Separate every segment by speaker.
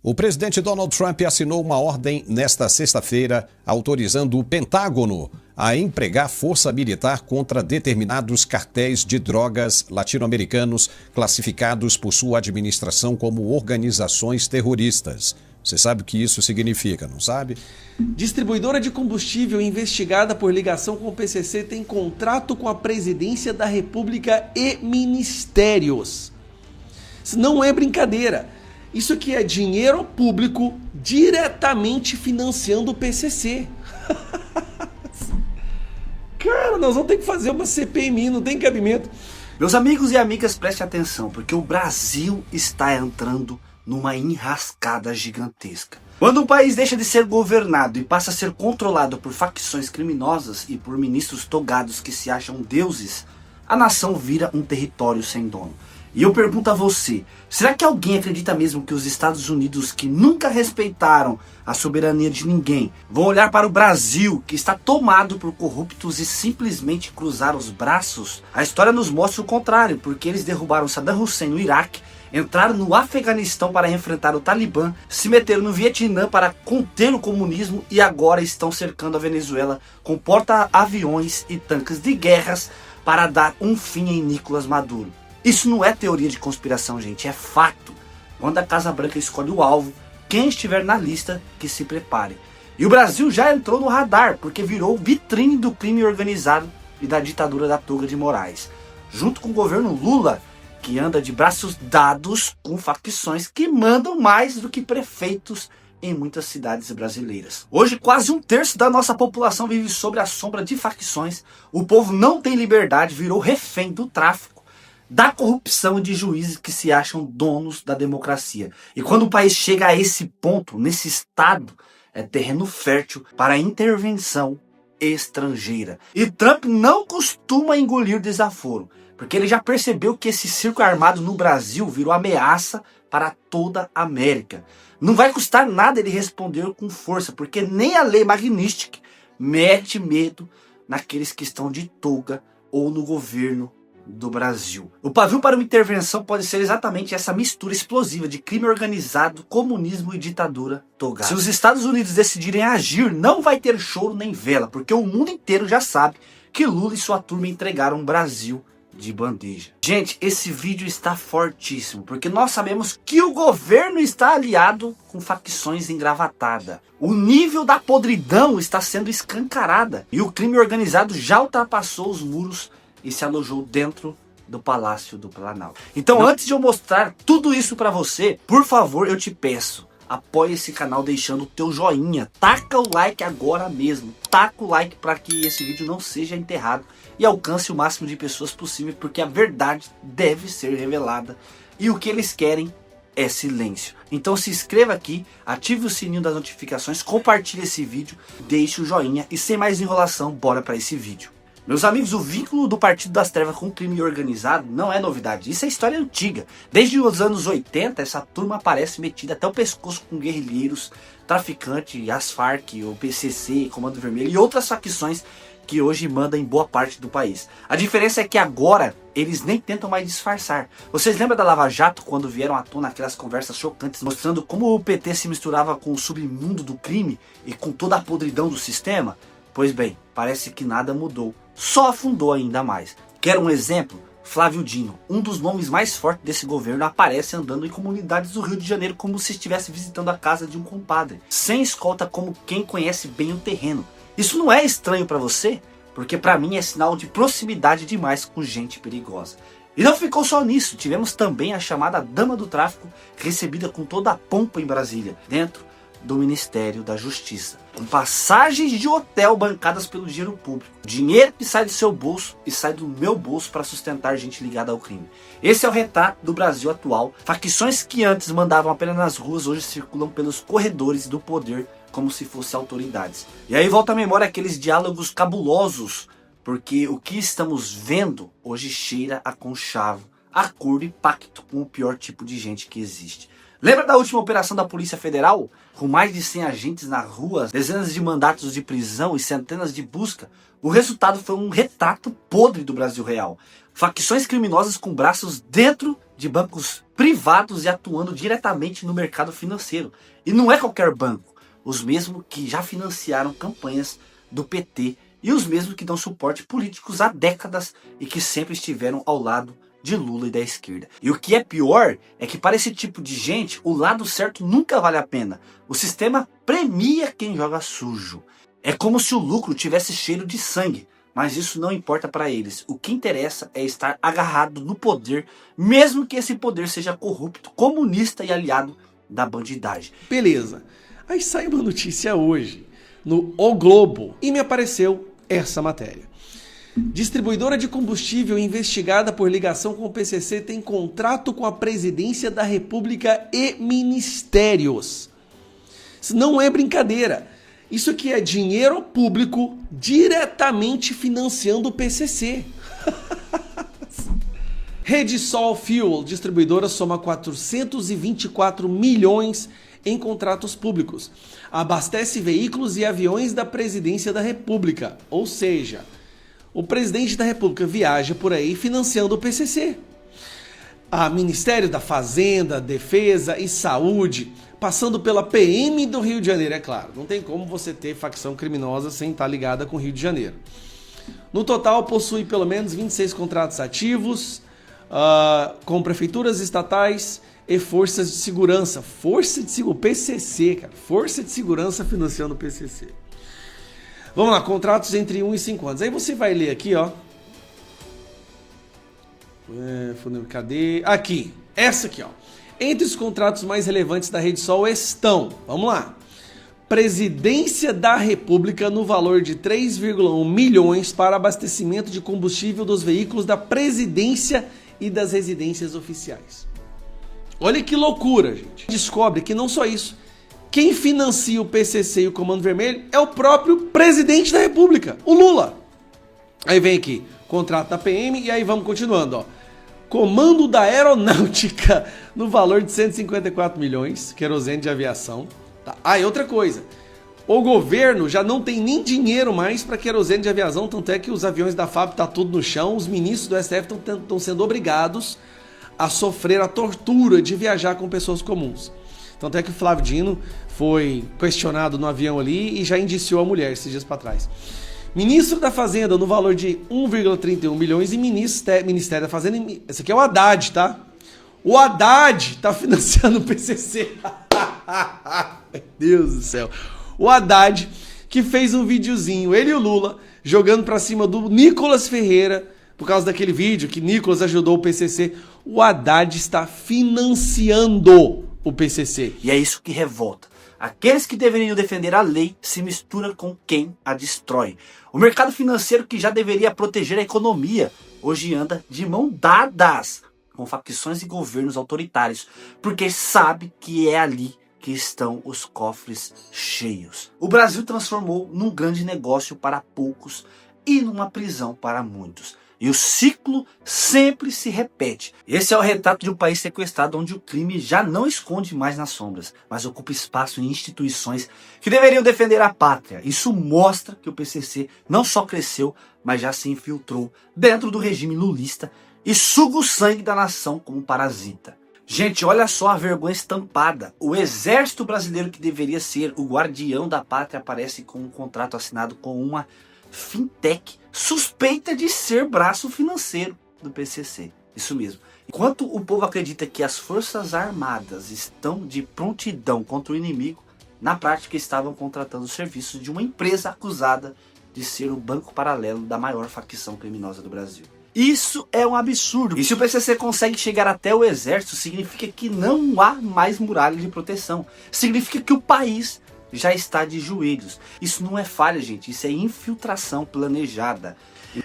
Speaker 1: O presidente Donald Trump assinou uma ordem nesta sexta-feira autorizando o Pentágono a empregar força militar contra determinados cartéis de drogas latino-americanos classificados por sua administração como organizações terroristas. Você sabe o que isso significa, não sabe?
Speaker 2: Distribuidora de combustível investigada por ligação com o PCC tem contrato com a Presidência da República e ministérios. Isso não é brincadeira. Isso aqui é dinheiro público diretamente financiando o PCC. Cara, nós vamos ter que fazer uma CPMI, não tem cabimento.
Speaker 3: Meus amigos e amigas, prestem atenção, porque o Brasil está entrando numa enrascada gigantesca. Quando um país deixa de ser governado e passa a ser controlado por facções criminosas e por ministros togados que se acham deuses, a nação vira um território sem dono. E eu pergunto a você, será que alguém acredita mesmo que os Estados Unidos, que nunca respeitaram a soberania de ninguém, vão olhar para o Brasil, que está tomado por corruptos, e simplesmente cruzar os braços? A história nos mostra o contrário, porque eles derrubaram Saddam Hussein no Iraque, entraram no Afeganistão para enfrentar o Talibã, se meteram no Vietnã para conter o comunismo e agora estão cercando a Venezuela com porta-aviões e tanques de guerras para dar um fim em Nicolás Maduro. Isso não é teoria de conspiração, gente, é fato. Quando a Casa Branca escolhe o alvo, quem estiver na lista, que se prepare. E o Brasil já entrou no radar, porque virou vitrine do crime organizado e da ditadura da Toga de Moraes. Junto com o governo Lula, que anda de braços dados com facções que mandam mais do que prefeitos em muitas cidades brasileiras. Hoje quase um terço da nossa população vive sob a sombra de facções. O povo não tem liberdade, virou refém do tráfico, da corrupção e de juízes que se acham donos da democracia. E quando o país chega a esse ponto, nesse estado, é terreno fértil para a intervenção estrangeira. E Trump não costuma engolir desaforo, porque ele já percebeu que esse circo armado no Brasil virou ameaça para toda a América. Não vai custar nada ele responder com força, porque nem a lei Magnitsky mete medo naqueles que estão de toga ou no governo do Brasil. O pavio para uma intervenção pode ser exatamente essa mistura explosiva de crime organizado, comunismo e ditadura togada. Se os Estados Unidos decidirem agir, não vai ter choro nem vela, porque o mundo inteiro já sabe que Lula e sua turma entregaram o Brasil de bandeja. Gente, esse vídeo está fortíssimo, porque nós sabemos que o governo está aliado com facções engravatadas. O nível da podridão está sendo escancarada e o crime organizado já ultrapassou os muros e se alojou dentro do Palácio do Planalto. Então, antes de eu mostrar tudo isso para você, por favor, eu te peço, apoie esse canal deixando o teu joinha, taca o like agora mesmo, taca o like para que esse vídeo não seja enterrado e alcance o máximo de pessoas possível, porque a verdade deve ser revelada e o que eles querem é silêncio. Então se inscreva aqui, ative o sininho das notificações, compartilhe esse vídeo, deixe o joinha e sem mais enrolação, bora para esse vídeo. Meus amigos, o vínculo do Partido das Trevas com o crime organizado não é novidade, isso é história antiga. Desde os anos 80, essa turma aparece metida até o pescoço com guerrilheiros, traficantes, as Farc, o PCC, Comando Vermelho e outras facções que hoje mandam em boa parte do país. A diferença é que agora eles nem tentam mais disfarçar. Vocês lembram da Lava Jato, quando vieram à tona aquelas conversas chocantes mostrando como o PT se misturava com o submundo do crime e com toda a podridão do sistema? Pois bem, parece que nada mudou, só afundou ainda mais. Quer um exemplo? Flávio Dino, um dos nomes mais fortes desse governo, aparece andando em comunidades do Rio de Janeiro como se estivesse visitando a casa de um compadre, sem escolta, como quem conhece bem o terreno. Isso não é estranho para você? Porque para mim é sinal de proximidade demais com gente perigosa. E não ficou só nisso, tivemos também a chamada Dama do Tráfico, recebida com toda a pompa em Brasília, dentro do Ministério da Justiça, com passagens de hotel bancadas pelo dinheiro público, dinheiro que sai do seu bolso e sai do meu bolso para sustentar gente ligada ao crime. Esse é o retrato do Brasil atual. Facções que antes mandavam apenas nas ruas, hoje circulam pelos corredores do poder como se fossem autoridades. E aí volta à memória aqueles diálogos cabulosos, porque o que estamos vendo hoje cheira a conchavo, acordo e pacto com o pior tipo de gente que existe. Lembra da última operação da Polícia Federal? Com mais de 100 agentes na rua, dezenas de mandatos de prisão e centenas de busca, o resultado foi um retrato podre do Brasil real. Facções criminosas com braços dentro de bancos privados e atuando diretamente no mercado financeiro. E não é qualquer banco, os mesmos que já financiaram campanhas do PT e os mesmos que dão suporte políticos há décadas e que sempre estiveram ao lado de Lula e da esquerda. E o que é pior é que para esse tipo de gente, o lado certo nunca vale a pena. O sistema premia quem joga sujo. É como se o lucro tivesse cheiro de sangue, mas isso não importa para eles. O que interessa é estar agarrado no poder, mesmo que esse poder seja corrupto, comunista e aliado da bandidagem.
Speaker 2: Beleza. Aí sai uma notícia hoje no O Globo e me apareceu essa matéria. Distribuidora de combustível investigada por ligação com o PCC tem contrato com a Presidência da República e ministérios. Isso não é brincadeira. Isso aqui é dinheiro público diretamente financiando o PCC. Redisol Fuel, distribuidora, soma 424 milhões em contratos públicos. Abastece veículos e aviões da Presidência da República, ou seja, o presidente da República viaja por aí financiando o PCC. A Ministério da Fazenda, Defesa e Saúde, passando pela PM do Rio de Janeiro, é claro. Não tem como você ter facção criminosa sem estar ligada com o Rio de Janeiro. No total, possui pelo menos 26 contratos ativos com prefeituras estatais e forças de segurança. O PCC, cara. Força de Segurança financiando o PCC. Vamos lá, contratos entre 1 e 5 anos. Aí você vai ler aqui, ó. Cadê? Aqui. Essa aqui, ó. Entre os contratos mais relevantes da Redisol estão, vamos lá, Presidência da República no valor de 3,1 milhões para abastecimento de combustível dos veículos da Presidência e das residências oficiais. Olha que loucura, gente. Descobre que não só isso. Quem financia o PCC e o Comando Vermelho é o próprio presidente da República, o Lula. Aí vem aqui, contrato da PM e aí vamos continuando, ó. Comando da Aeronáutica no valor de 154 milhões, querosene de aviação. Tá. Ah, e outra coisa, o governo já não tem nem dinheiro mais para querosene de aviação, tanto é que os aviões da FAB tá tudo no chão, os ministros do STF estão sendo obrigados a sofrer a tortura de viajar com pessoas comuns. Tanto é que o Flávio Dino foi questionado no avião ali e já indiciou a mulher esses dias para trás. Ministro da Fazenda no valor de 1,31 milhões e Ministério da Fazenda... Esse aqui é o Haddad, tá? O Haddad tá financiando o PCC. Meu Deus do céu. O Haddad que fez um videozinho, ele e o Lula, jogando para cima do Nicolas Ferreira, por causa daquele vídeo que Nicolas ajudou o PCC. O Haddad está financiando o PCC.
Speaker 3: E é isso que revolta. Aqueles que deveriam defender a lei se misturam com quem a destrói. O mercado financeiro, que já deveria proteger a economia, hoje anda de mão dadas com facções e governos autoritários, porque sabe que é ali que estão os cofres cheios. O Brasil transformou num grande negócio para poucos e numa prisão para muitos. E o ciclo sempre se repete. Esse é o retrato de um país sequestrado onde o crime já não esconde mais nas sombras, mas ocupa espaço em instituições que deveriam defender a pátria. Isso mostra que o PCC não só cresceu, mas já se infiltrou dentro do regime lulista e suga o sangue da nação como um parasita. Gente, olha só a vergonha estampada. O exército brasileiro, que deveria ser o guardião da pátria, aparece com um contrato assinado com uma fintech suspeita de ser braço financeiro do PCC. Isso mesmo. Enquanto o povo acredita que as forças armadas estão de prontidão contra o inimigo, na prática estavam contratando os serviços de uma empresa acusada de ser o banco paralelo da maior facção criminosa do Brasil. Isso é um absurdo. E se o PCC consegue chegar até o exército, significa que não há mais muralha de proteção. Significa que o país já está de joelhos. Isso não é falha, gente. Isso é infiltração planejada.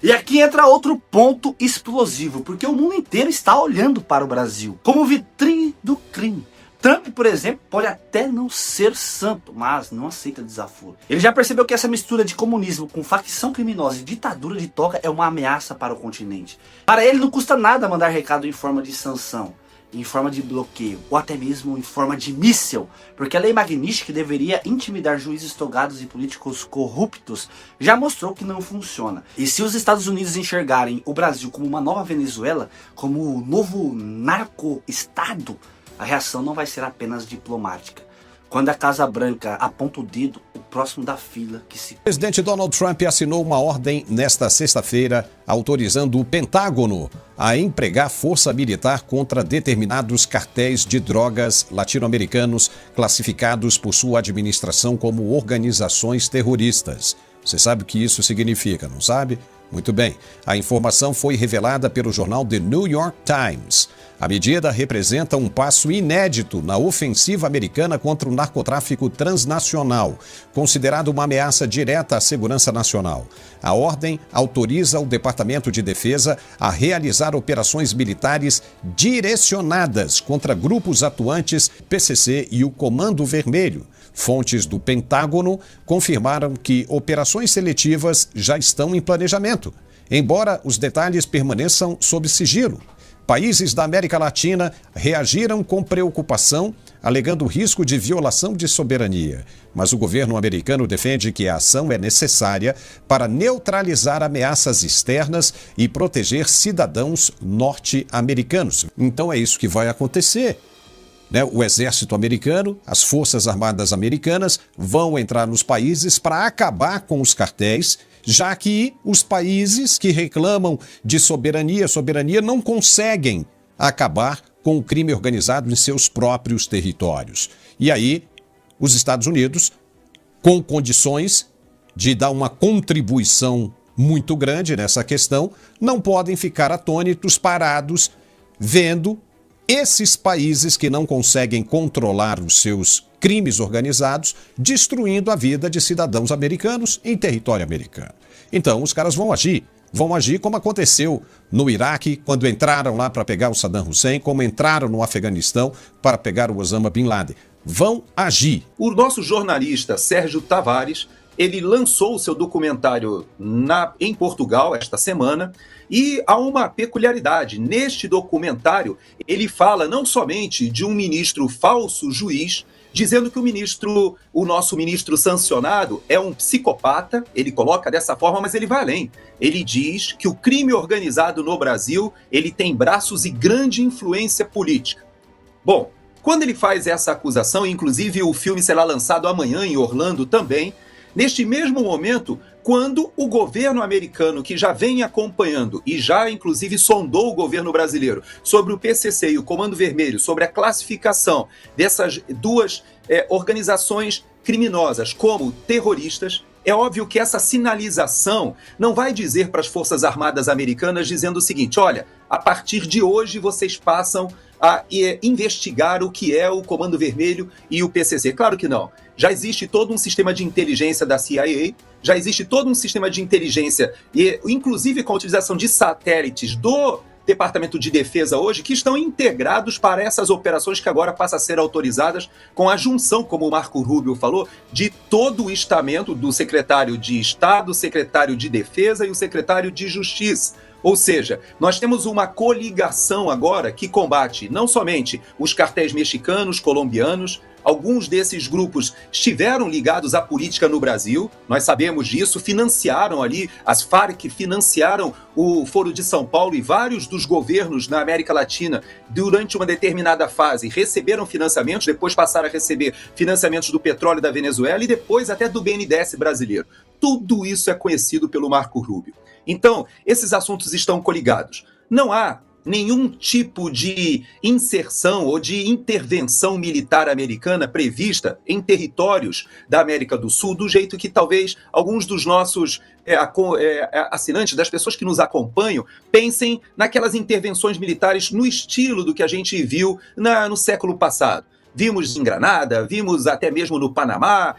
Speaker 3: E aqui entra outro ponto explosivo, porque o mundo inteiro está olhando para o Brasil como vitrine do crime. Trump, por exemplo, pode até não ser santo, mas não aceita desaforo. Ele já percebeu que essa mistura de comunismo com facção criminosa e ditadura de toga é uma ameaça para o continente. Para ele não custa nada mandar recado em forma de sanção. em forma de bloqueio, ou até mesmo em forma de míssil, porque a lei Magnitsky, que deveria intimidar juízes togados e políticos corruptos, já mostrou que não funciona. E se os Estados Unidos enxergarem o Brasil como uma nova Venezuela, como um novo narco-estado, a reação não vai ser apenas diplomática. Quando a Casa Branca aponta o dedo, o próximo da fila que se...
Speaker 1: O presidente Donald Trump assinou uma ordem nesta sexta-feira autorizando o Pentágono a empregar força militar contra determinados cartéis de drogas latino-americanos classificados por sua administração como organizações terroristas. Você sabe o que isso significa, não sabe? Muito bem. A informação foi revelada pelo jornal The New York Times. A medida representa um passo inédito na ofensiva americana contra o narcotráfico transnacional, considerado uma ameaça direta à segurança nacional. A ordem autoriza o Departamento de Defesa a realizar operações militares direcionadas contra grupos atuantes PCC e o Comando Vermelho. Fontes do Pentágono confirmaram que operações seletivas já estão em planejamento, embora os detalhes permaneçam sob sigilo. Países da América Latina reagiram com preocupação, alegando risco de violação de soberania. Mas o governo americano defende que a ação é necessária para neutralizar ameaças externas e proteger cidadãos norte-americanos. Então é isso que vai acontecer. O exército americano, as forças armadas americanas vão entrar nos países para acabar com os cartéis, já que os países que reclamam de soberania não conseguem acabar com o crime organizado em seus próprios territórios. E aí, os Estados Unidos, com condições de dar uma contribuição muito grande nessa questão, não podem ficar atônitos, parados, vendo esses países que não conseguem controlar os seus crimes organizados, destruindo a vida de cidadãos americanos em território americano. Então, os caras vão agir como aconteceu no Iraque, quando entraram lá para pegar o Saddam Hussein, como entraram no Afeganistão para pegar o Osama Bin Laden. Vão agir.
Speaker 4: O nosso jornalista Sérgio Tavares, ele lançou o seu documentário em Portugal esta semana, e há uma peculiaridade. Neste documentário, ele fala não somente de um ministro falso juiz, dizendo que o nosso ministro sancionado é um psicopata, ele coloca dessa forma, mas ele vai além. Ele diz que o crime organizado no Brasil, ele tem braços e grande influência política. Bom, quando ele faz essa acusação, inclusive o filme será lançado amanhã em Orlando também, neste mesmo momento, quando o governo americano, que já vem acompanhando e já inclusive sondou o governo brasileiro sobre o PCC e o Comando Vermelho, sobre a classificação dessas duas organizações criminosas como terroristas, é óbvio que essa sinalização não vai dizer para as Forças Armadas americanas dizendo o seguinte: olha, a partir de hoje vocês passam a investigar o que é o Comando Vermelho e o PCC. Claro que não. Já existe todo um sistema de inteligência da CIA, já existe todo um sistema de inteligência, inclusive com a utilização de satélites do Departamento de Defesa hoje, que estão integrados para essas operações que agora passam a ser autorizadas com a junção, como o Marco Rubio falou, de todo o estamento do secretário de Estado, secretário de Defesa e o secretário de Justiça. Ou seja, nós temos uma coligação agora que combate não somente os cartéis mexicanos, colombianos. Alguns desses grupos estiveram ligados à política no Brasil, nós sabemos disso, financiaram ali, as Farc financiaram o Foro de São Paulo e vários dos governos na América Latina durante uma determinada fase receberam financiamentos, depois passaram a receber financiamentos do petróleo da Venezuela e depois até do BNDES brasileiro. Tudo isso é conhecido pelo Marco Rubio. Então, esses assuntos estão coligados. Não há nenhum tipo de inserção ou de intervenção militar americana prevista em territórios da América do Sul, do jeito que talvez alguns dos nossos assinantes, das pessoas que nos acompanham, pensem naquelas intervenções militares no estilo do que a gente viu no século passado. Vimos em Granada, vimos até mesmo no Panamá,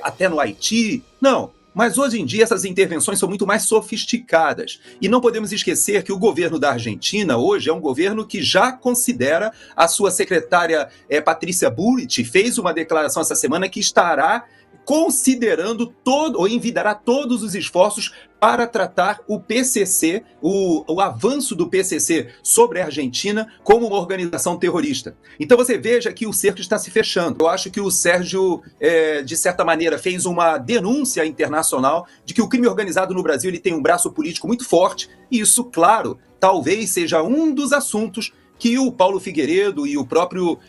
Speaker 4: até no Haiti. Não. Mas hoje em dia essas intervenções são muito mais sofisticadas. E não podemos esquecer que o governo da Argentina hoje é um governo que já considera a sua secretária Patrícia Bullrich, fez uma declaração essa semana que estará considerando ou envidará todos os esforços para tratar o PCC, o avanço do PCC sobre a Argentina como uma organização terrorista. Então você veja que o cerco está se fechando. Eu acho que o Sérgio, de certa maneira, fez uma denúncia internacional de que o crime organizado no Brasil ele tem um braço político muito forte, e isso, claro, talvez seja um dos assuntos que o Paulo Figueiredo e o próprio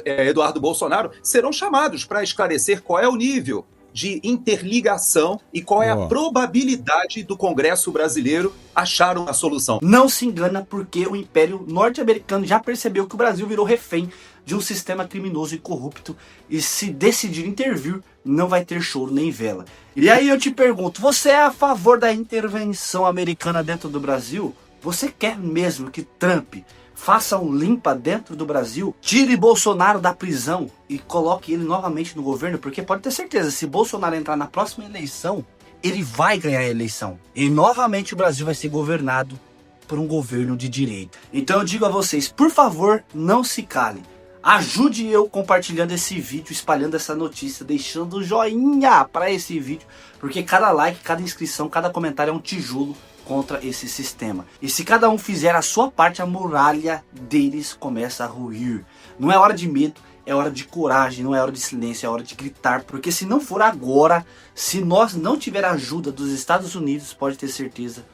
Speaker 4: Eduardo Bolsonaro serão chamados para esclarecer qual é o nível de interligação e qual é a probabilidade do Congresso brasileiro achar uma solução.
Speaker 3: Não se engana, porque o Império Norte-Americano já percebeu que o Brasil virou refém de um sistema criminoso e corrupto, e se decidir intervir, não vai ter choro nem vela. E aí eu te pergunto, você é a favor da intervenção americana dentro do Brasil? Você quer mesmo que Trump faça um limpa dentro do Brasil, tire Bolsonaro da prisão e coloque ele novamente no governo? Porque pode ter certeza, se Bolsonaro entrar na próxima eleição, ele vai ganhar a eleição. E novamente o Brasil vai ser governado por um governo de direita. Então eu digo a vocês, por favor, não se calem. Ajude eu compartilhando esse vídeo, espalhando essa notícia, deixando o joinha para esse vídeo, porque cada like, cada inscrição, cada comentário é um tijolo contra esse sistema. E se cada um fizer a sua parte, a muralha deles começa a ruir. Não é hora de medo, é hora de coragem, não é hora de silêncio, é hora de gritar, porque se não for agora, se nós não tiver a ajuda dos Estados Unidos, pode ter certeza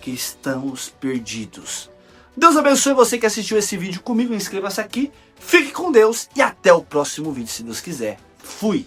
Speaker 3: que estamos perdidos. Deus abençoe você que assistiu esse vídeo comigo, inscreva-se aqui, fique com Deus e até o próximo vídeo, se Deus quiser. Fui!